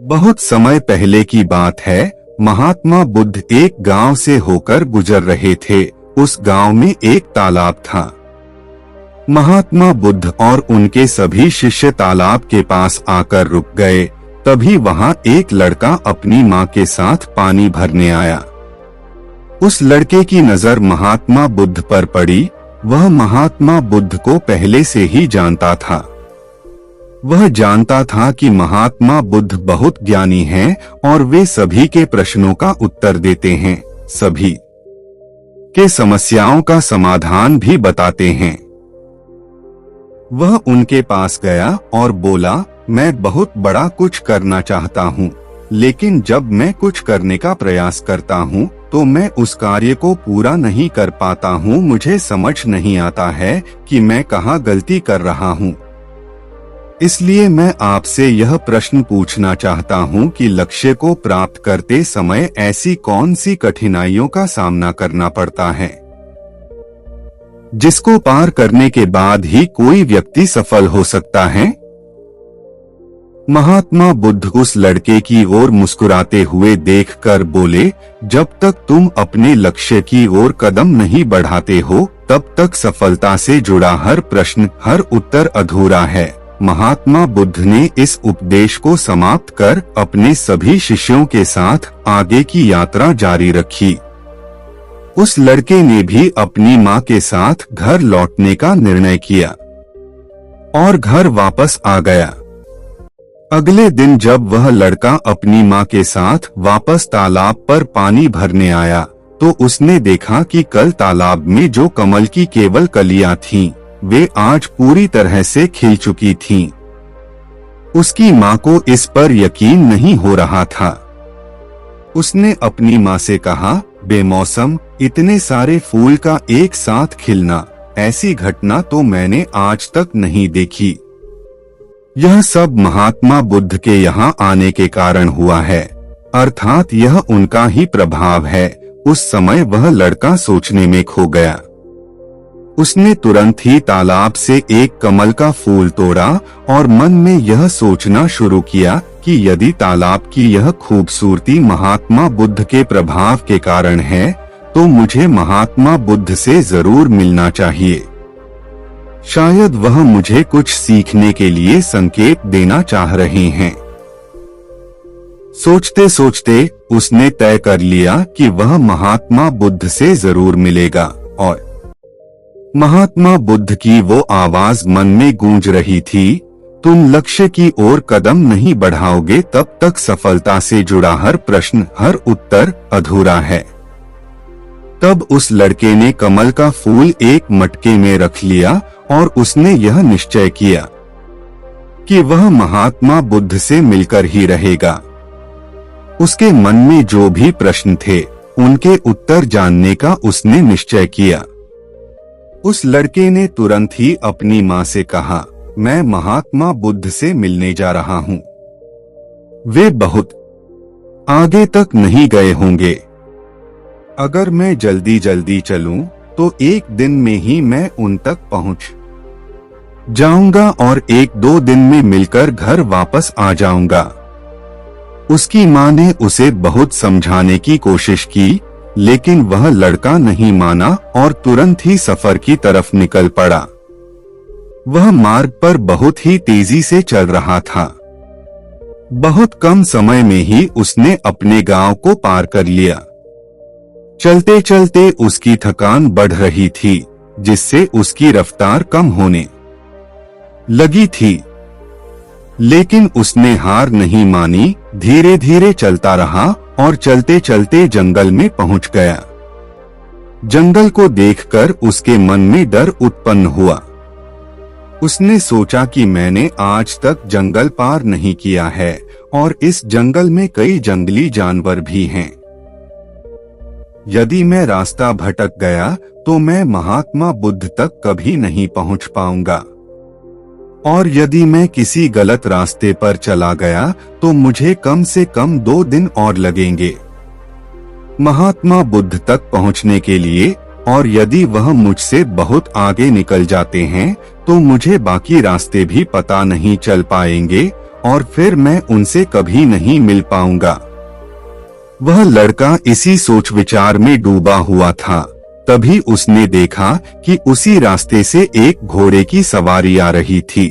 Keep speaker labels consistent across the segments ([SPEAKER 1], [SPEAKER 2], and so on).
[SPEAKER 1] बहुत समय पहले की बात है। महात्मा बुद्ध एक गांव से होकर गुजर रहे थे। उस गांव में एक तालाब था। महात्मा बुद्ध और उनके सभी शिष्य तालाब के पास आकर रुक गए। तभी वहां एक लड़का अपनी मां के साथ पानी भरने आया। उस लड़के की नजर महात्मा बुद्ध पर पड़ी। वह महात्मा बुद्ध को पहले से ही जानता था। वह जानता था कि महात्मा बुद्ध बहुत ज्ञानी हैं और वे सभी के प्रश्नों का उत्तर देते हैं, सभी के समस्याओं का समाधान भी बताते हैं। वह उनके पास गया और बोला, मैं बहुत बड़ा कुछ करना चाहता हूँ, लेकिन जब मैं कुछ करने का प्रयास करता हूँ तो मैं उस कार्य को पूरा नहीं कर पाता हूँ। मुझे समझ नहीं आता है कि मैं कहाँ गलती कर रहा हूँ। इसलिए मैं आपसे यह प्रश्न पूछना चाहता हूं कि लक्ष्य को प्राप्त करते समय ऐसी कौन सी कठिनाइयों का सामना करना पड़ता है जिसको पार करने के बाद ही कोई व्यक्ति सफल हो सकता है। महात्मा बुद्ध उस लड़के की ओर मुस्कुराते हुए देखकर बोले, जब तक तुम अपने लक्ष्य की ओर कदम नहीं बढ़ाते हो तब तक सफलता से जुड़ा हर प्रश्न, हर उत्तर अधूरा है। महात्मा बुद्ध ने इस उपदेश को समाप्त कर अपने सभी शिष्यों के साथ आगे की यात्रा जारी रखी। उस लड़के ने भी अपनी मां के साथ घर लौटने का निर्णय किया और घर वापस आ गया। अगले दिन जब वह लड़का अपनी मां के साथ वापस तालाब पर पानी भरने आया तो उसने देखा कि कल तालाब में जो कमल की केवल कलियां थीं, वे आज पूरी तरह से खिल चुकी थीं। उसकी मां को इस पर यकीन नहीं हो रहा था। उसने अपनी मां से कहा, बेमौसम इतने सारे फूल का एक साथ खिलना, ऐसी घटना तो मैंने आज तक नहीं देखी। यह सब महात्मा बुद्ध के यहाँ आने के कारण हुआ है, अर्थात यह उनका ही प्रभाव है। उस समय वह लड़का सोचने में खो गया। उसने तुरंत ही तालाब से एक कमल का फूल तोड़ा और मन में यह सोचना शुरू किया कि यदि तालाब की यह खूबसूरती महात्मा बुद्ध के प्रभाव के कारण है तो मुझे महात्मा बुद्ध से जरूर मिलना चाहिए। शायद वह मुझे कुछ सीखने के लिए संकेत देना चाह रहे हैं। सोचते सोचते उसने तय कर लिया कि वह महात्मा बुद्ध से जरूर मिलेगा और महात्मा बुद्ध की वो आवाज मन में गूंज रही थी, तुम लक्ष्य की ओर कदम नहीं बढ़ाओगे तब तक सफलता से जुड़ा हर प्रश्न, हर उत्तर अधूरा है। तब उस लड़के ने कमल का फूल एक मटके में रख लिया और उसने यह निश्चय किया कि वह महात्मा बुद्ध से मिलकर ही रहेगा। उसके मन में जो भी प्रश्न थे उनके उत्तर जानने का उसने निश्चय किया। उस लड़के ने तुरंत ही अपनी मां से कहा, मैं महात्मा बुद्ध से मिलने जा रहा हूं। वे बहुत आगे तक नहीं गए होंगे। अगर मैं जल्दी जल्दी चलूं तो एक दिन में ही मैं उन तक पहुंच जाऊंगा और एक दो दिन में मिलकर घर वापस आ जाऊंगा। उसकी मां ने उसे बहुत समझाने की कोशिश की, लेकिन वह लड़का नहीं माना और तुरंत ही सफर की तरफ निकल पड़ा। वह मार्ग पर बहुत ही तेजी से चल रहा था। बहुत कम समय में ही उसने अपने गांव को पार कर लिया। चलते चलते उसकी थकान बढ़ रही थी, जिससे उसकी रफ्तार कम होने लगी थी। लेकिन उसने हार नहीं मानी, धीरे धीरे चलता रहा और चलते चलते जंगल में पहुंच गया। जंगल को देखकर उसके मन में डर उत्पन्न हुआ। उसने सोचा कि मैंने आज तक जंगल पार नहीं किया है और इस जंगल में कई जंगली जानवर भी हैं। यदि मैं रास्ता भटक गया तो मैं महात्मा बुद्ध तक कभी नहीं पहुंच पाऊंगा, और यदि मैं किसी गलत रास्ते पर चला गया तो मुझे कम से कम 2 दिन और लगेंगे महात्मा बुद्ध तक पहुंचने के लिए, और यदि वह मुझसे बहुत आगे निकल जाते हैं तो मुझे बाकी रास्ते भी पता नहीं चल पाएंगे और फिर मैं उनसे कभी नहीं मिल पाऊंगा। वह लड़का इसी सोच विचार में डूबा हुआ था। तभी उसने देखा कि उसी रास्ते से एक घोड़े की सवारी आ रही थी।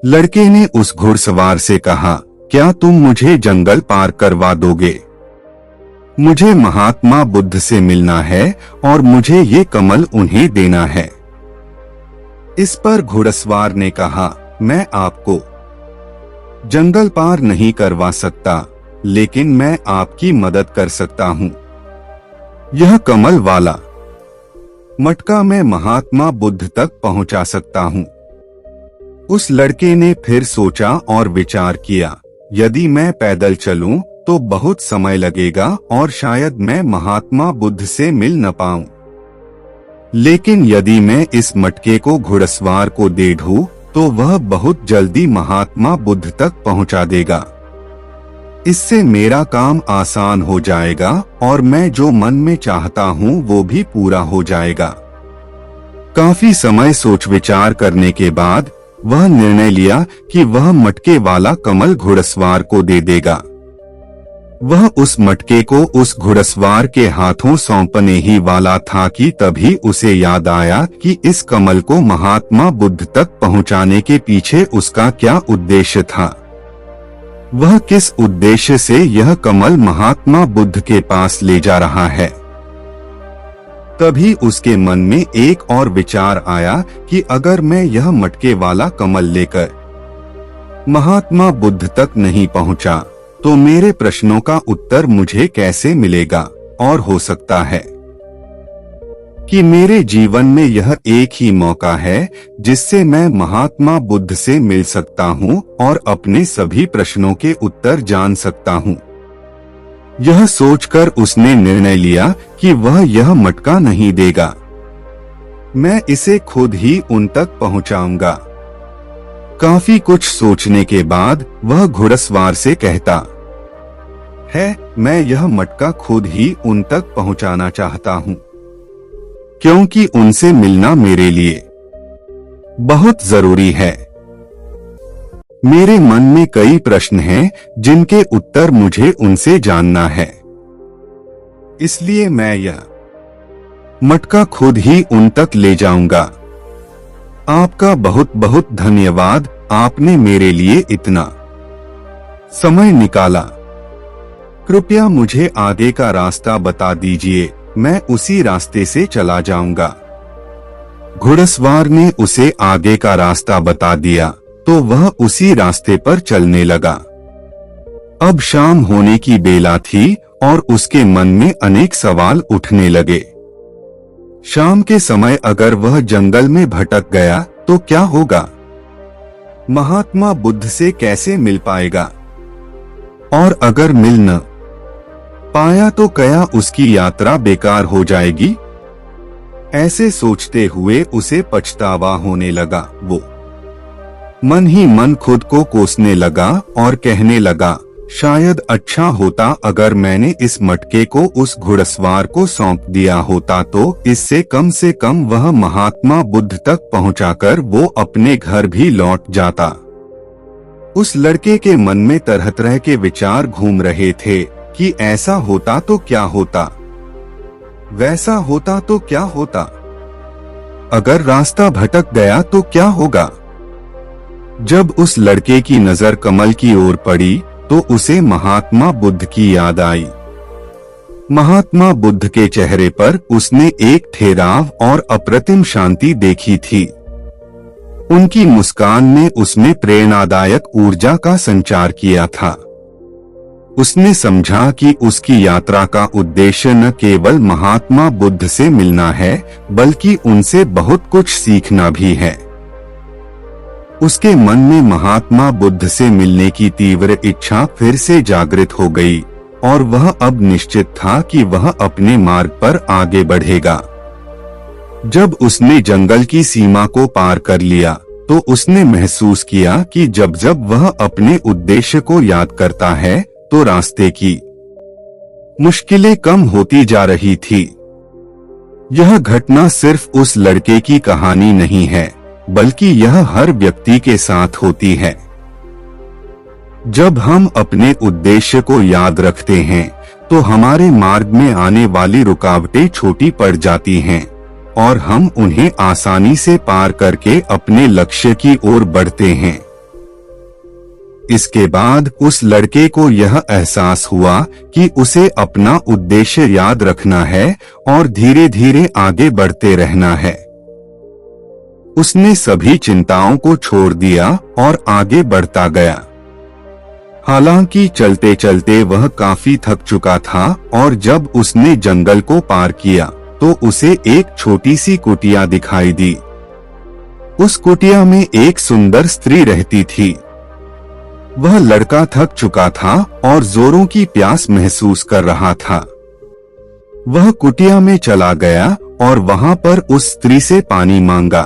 [SPEAKER 1] लड़के ने उस घुड़सवार से कहा, क्या तुम मुझे जंगल पार करवा दोगे? मुझे महात्मा बुद्ध से मिलना है और मुझे ये कमल उन्हें देना है। इस पर घुड़सवार ने कहा, मैं आपको जंगल पार नहीं करवा सकता, लेकिन मैं आपकी मदद कर सकता हूँ। यह कमल वाला मटका मैं महात्मा बुद्ध तक पहुँचा सकता हूँ। उस लड़के ने फिर सोचा और विचार किया, यदि मैं पैदल चलूं तो बहुत समय लगेगा और शायद मैं महात्मा बुद्ध से मिल न पाऊं। लेकिन यदि मैं इस मटके को घुड़सवार को दे दूं तो वह बहुत जल्दी महात्मा बुद्ध तक पहुंचा देगा। इससे मेरा काम आसान हो जाएगा और मैं जो मन में चाहता हूं वो भी पूरा हो जाएगा। काफी समय सोच विचार करने के बाद वह निर्णय लिया कि वह मटके वाला कमल घुड़सवार को दे देगा। वह उस मटके को उस घुड़सवार के हाथों सौंपने ही वाला था कि तभी उसे याद आया कि इस कमल को महात्मा बुद्ध तक पहुंचाने के पीछे उसका क्या उद्देश्य था। वह किस उद्देश्य से यह कमल महात्मा बुद्ध के पास ले जा रहा है। तभी उसके मन में एक और विचार आया कि अगर मैं यह मटके वाला कमल लेकर महात्मा बुद्ध तक नहीं पहुंचा तो मेरे प्रश्नों का उत्तर मुझे कैसे मिलेगा, और हो सकता है कि मेरे जीवन में यह एक ही मौका है जिससे मैं महात्मा बुद्ध से मिल सकता हूं और अपने सभी प्रश्नों के उत्तर जान सकता हूं। यह सोचकर उसने निर्णय लिया कि वह यह मटका नहीं देगा, मैं इसे खुद ही उन तक पहुंचाऊंगा। काफी कुछ सोचने के बाद वह घुड़सवार से कहता है, मैं यह मटका खुद ही उन तक पहुंचाना चाहता हूं, क्योंकि उनसे मिलना मेरे लिए बहुत जरूरी है। मेरे मन में कई प्रश्न हैं जिनके उत्तर मुझे उनसे जानना है। इसलिए मैं यह मटका खुद ही उन तक ले जाऊंगा। आपका बहुत बहुत धन्यवाद, आपने मेरे लिए इतना समय निकाला। कृपया मुझे आगे का रास्ता बता दीजिए, मैं उसी रास्ते से चला जाऊंगा। घुड़सवार ने उसे आगे का रास्ता बता दिया तो वह उसी रास्ते पर चलने लगा। अब शाम होने की बेला थी और उसके मन में अनेक सवाल उठने लगे। शाम के समय अगर वह जंगल में भटक गया तो क्या होगा? महात्मा बुद्ध से कैसे मिल पाएगा? और अगर मिल न पाया तो क्या उसकी यात्रा बेकार हो जाएगी? ऐसे सोचते हुए उसे पछतावा होने लगा। वो मन ही मन खुद को कोसने लगा और कहने लगा, शायद अच्छा होता अगर मैंने इस मटके को उस घुड़सवार को सौंप दिया होता, तो इससे कम से कम वह महात्मा बुद्ध तक पहुंचाकर वो अपने घर भी लौट जाता। उस लड़के के मन में तरह तरह के विचार घूम रहे थे कि ऐसा होता तो क्या होता, वैसा होता तो क्या होता, अगर रास्ता भटक गया तो क्या होगा। जब उस लड़के की नजर कमल की ओर पड़ी तो उसे महात्मा बुद्ध की याद आई। महात्मा बुद्ध के चेहरे पर उसने एक ठहराव और अप्रतिम शांति देखी थी। उनकी मुस्कान ने उसमें प्रेरणादायक ऊर्जा का संचार किया था। उसने समझा कि उसकी यात्रा का उद्देश्य न केवल महात्मा बुद्ध से मिलना है, बल्कि उनसे बहुत कुछ सीखना भी है। उसके मन में महात्मा बुद्ध से मिलने की तीव्र इच्छा फिर से जागृत हो गई और वह अब निश्चित था कि वह अपने मार्ग पर आगे बढ़ेगा। जब उसने जंगल की सीमा को पार कर लिया तो उसने महसूस किया कि जब जब वह अपने उद्देश्य को याद करता है तो रास्ते की मुश्किलें कम होती जा रही थी। यह घटना सिर्फ उस लड़के की कहानी नहीं है, बल्कि यह हर व्यक्ति के साथ होती है। जब हम अपने उद्देश्य को याद रखते हैं तो हमारे मार्ग में आने वाली रुकावटें छोटी पड़ जाती हैं और हम उन्हें आसानी से पार करके अपने लक्ष्य की ओर बढ़ते हैं। इसके बाद उस लड़के को यह एहसास हुआ कि उसे अपना उद्देश्य याद रखना है और धीरे धीरे आगे बढ़ते रहना है। उसने सभी चिंताओं को छोड़ दिया और आगे बढ़ता गया। हालांकि चलते चलते वह काफी थक चुका था और जब उसने जंगल को पार किया तो उसे एक छोटी सी कुटिया दिखाई दी। उस कुटिया में एक सुंदर स्त्री रहती थी। वह लड़का थक चुका था और जोरों की प्यास महसूस कर रहा था। वह कुटिया में चला गया और वहां पर उस स्त्री से पानी मांगा।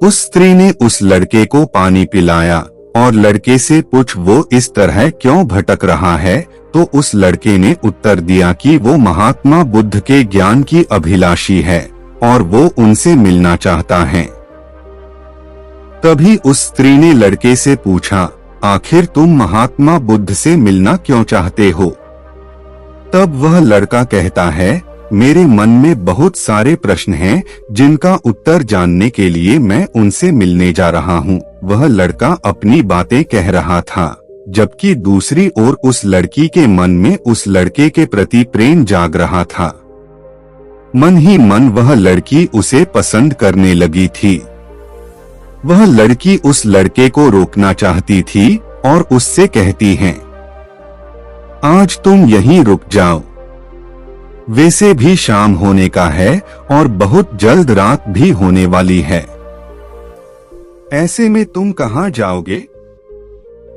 [SPEAKER 1] उस स्त्री ने उस लड़के को पानी पिलाया और लड़के से पूछ वो इस तरह क्यों भटक रहा है, तो उस लड़के ने उत्तर दिया कि वो महात्मा बुद्ध के ज्ञान की अभिलाषी है और वो उनसे मिलना चाहता है। तभी उस स्त्री ने लड़के से पूछा, आखिर तुम महात्मा बुद्ध से मिलना क्यों चाहते हो? तब वह लड़का कहता है, मेरे मन में बहुत सारे प्रश्न हैं जिनका उत्तर जानने के लिए मैं उनसे मिलने जा रहा हूँ। वह लड़का अपनी बातें कह रहा था, जबकि दूसरी ओर उस लड़की के मन में उस लड़के के प्रति प्रेम जाग रहा था। मन ही मन वह लड़की उसे पसंद करने लगी थी। वह लड़की उस लड़के को रोकना चाहती थी और उससे कहती है, आज तुम यहीं रुक जाओ, वैसे भी शाम होने का है और बहुत जल्द रात भी होने वाली है। ऐसे में तुम कहाँ जाओगे?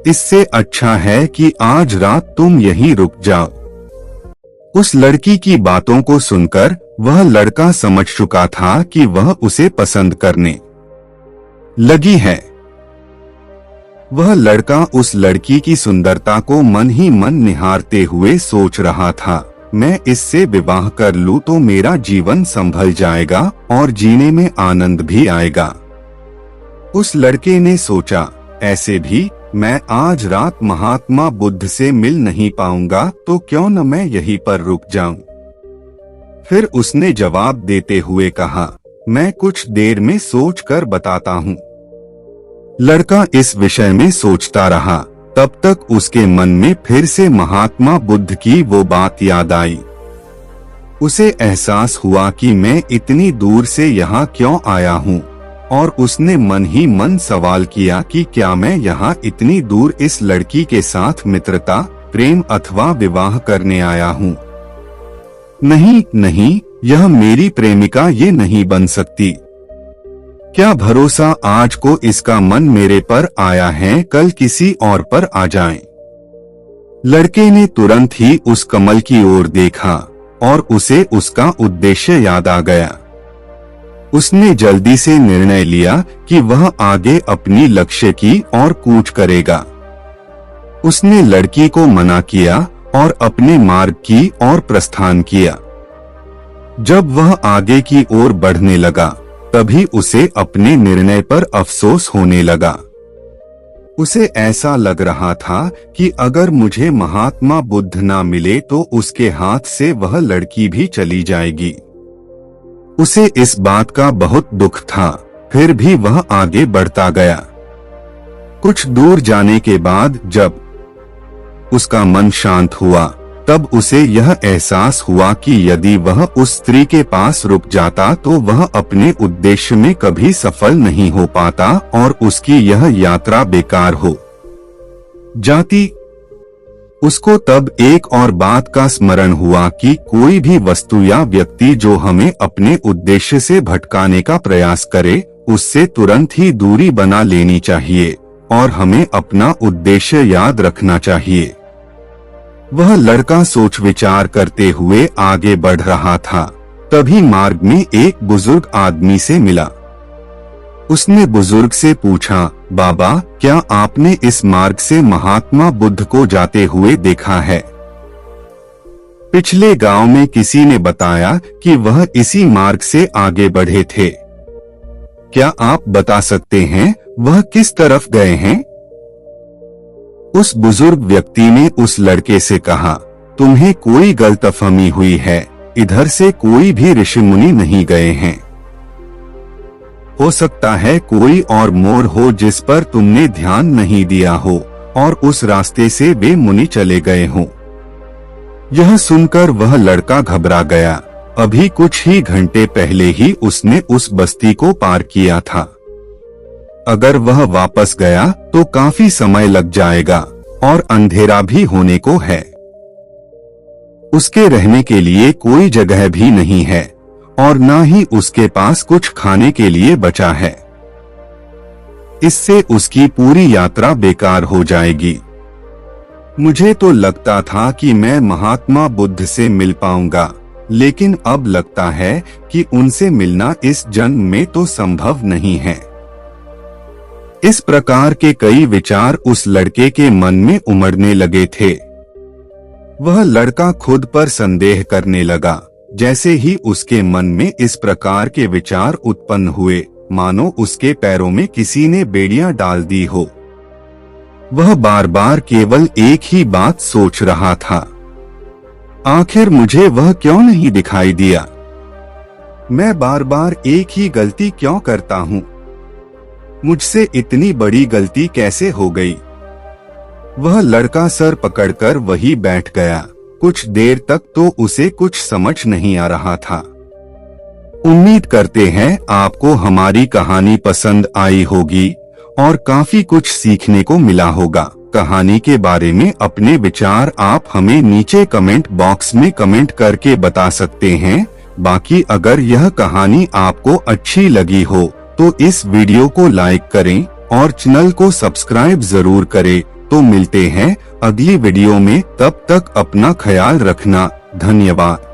[SPEAKER 1] इससे अच्छा है कि आज रात तुम यहीं रुक जाओ। उस लड़की की बातों को सुनकर वह लड़का समझ चुका था कि वह उसे पसंद करने लगी है। वह लड़का उस लड़की की सुंदरता को मन ही मन निहारते हुए सोच रहा था, मैं इससे विवाह कर लूं तो मेरा जीवन संभल जाएगा और जीने में आनंद भी आएगा। उस लड़के ने सोचा, ऐसे भी मैं आज रात महात्मा बुद्ध से मिल नहीं पाऊंगा तो क्यों न मैं यहीं पर रुक जाऊं। फिर उसने जवाब देते हुए कहा, मैं कुछ देर में सोच कर बताता हूँ। लड़का इस विषय में सोचता रहा। तब तक उसके मन में फिर से महात्मा बुद्ध की वो बात याद आई। उसे एहसास हुआ कि मैं इतनी दूर से यहाँ क्यों आया हूँ, और उसने मन ही मन सवाल किया कि क्या मैं यहाँ इतनी दूर इस लड़की के साथ मित्रता, प्रेम अथवा विवाह करने आया हूँ? नहीं नहीं, यह मेरी प्रेमिका ये नहीं बन सकती। क्या भरोसा आज को इसका मन मेरे पर आया है, कल किसी और पर आ जाए। लड़के ने तुरंत ही उस कमल की ओर देखा और उसे उसका उद्देश्य याद आ गया। उसने जल्दी से निर्णय लिया कि वह आगे अपनी लक्ष्य की ओर कूच करेगा। उसने लड़की को मना किया और अपने मार्ग की ओर प्रस्थान किया। जब वह आगे की ओर बढ़ने लगा तभी उसे अपने निर्णय पर अफसोस होने लगा। उसे ऐसा लग रहा था कि अगर मुझे महात्मा बुद्ध ना मिले तो उसके हाथ से वह लड़की भी चली जाएगी। उसे इस बात का बहुत दुख था, फिर भी वह आगे बढ़ता गया। कुछ दूर जाने के बाद जब उसका मन शांत हुआ तब उसे यह एहसास हुआ कि यदि वह उस स्त्री के पास रुक जाता तो वह अपने उद्देश्य में कभी सफल नहीं हो पाता और उसकी यह यात्रा बेकार हो जाती। उसको तब एक और बात का स्मरण हुआ कि कोई भी वस्तु या व्यक्ति जो हमें अपने उद्देश्य से भटकाने का प्रयास करे, उससे तुरंत ही दूरी बना लेनी चाहिए और हमें अपना उद्देश्य याद रखना चाहिए। वह लड़का सोच विचार करते हुए आगे बढ़ रहा था। तभी मार्ग में एक बुजुर्ग आदमी से मिला। उसने बुजुर्ग से पूछा, बाबा, क्या आपने इस मार्ग से महात्मा बुद्ध को जाते हुए देखा है? पिछले गांव में किसी ने बताया कि वह इसी मार्ग से आगे बढ़े थे। क्या आप बता सकते हैं वह किस तरफ गए हैं? उस बुजुर्ग व्यक्ति ने उस लड़के से कहा, तुम्हें कोई गलतफहमी हुई है, इधर से कोई भी ऋषि मुनि नहीं गए हैं। हो सकता है कोई और मोड़ हो जिस पर तुमने ध्यान नहीं दिया हो और उस रास्ते से वे मुनि चले गए हों। यह सुनकर वह लड़का घबरा गया। अभी कुछ ही घंटे पहले ही उसने उस बस्ती को पार किया था। अगर वह वापस गया तो काफी समय लग जाएगा और अंधेरा भी होने को है। उसके रहने के लिए कोई जगह भी नहीं है और ना ही उसके पास कुछ खाने के लिए बचा है। इससे उसकी पूरी यात्रा बेकार हो जाएगी। मुझे तो लगता था कि मैं महात्मा बुद्ध से मिल पाऊंगा, लेकिन अब लगता है कि उनसे मिलना इस जन्म में तो संभव नहीं है। इस प्रकार के कई विचार उस लड़के के मन में उमड़ने लगे थे। वह लड़का खुद पर संदेह करने लगा। जैसे ही उसके मन में इस प्रकार के विचार उत्पन्न हुए, मानो उसके पैरों में किसी ने बेड़ियां डाल दी हो। वह बार बार केवल एक ही बात सोच रहा था, आखिर मुझे वह क्यों नहीं दिखाई दिया? मैं बार बार एक ही गलती क्यों करता हूँ? मुझसे इतनी बड़ी गलती कैसे हो गई? वह लड़का सर पकड़कर वहीं बैठ गया। कुछ देर तक तो उसे कुछ समझ नहीं आ रहा था। उम्मीद करते हैं आपको हमारी कहानी पसंद आई होगी और काफी कुछ सीखने को मिला होगा। कहानी के बारे में अपने विचार आप हमें नीचे कमेंट बॉक्स में कमेंट करके बता सकते हैं। बाकी अगर यह कहानी आपको अच्छी लगी हो तो इस वीडियो को लाइक करें और चैनल को सब्सक्राइब जरूर करें। तो मिलते हैं अगली वीडियो में, तब तक अपना ख्याल रखना। धन्यवाद।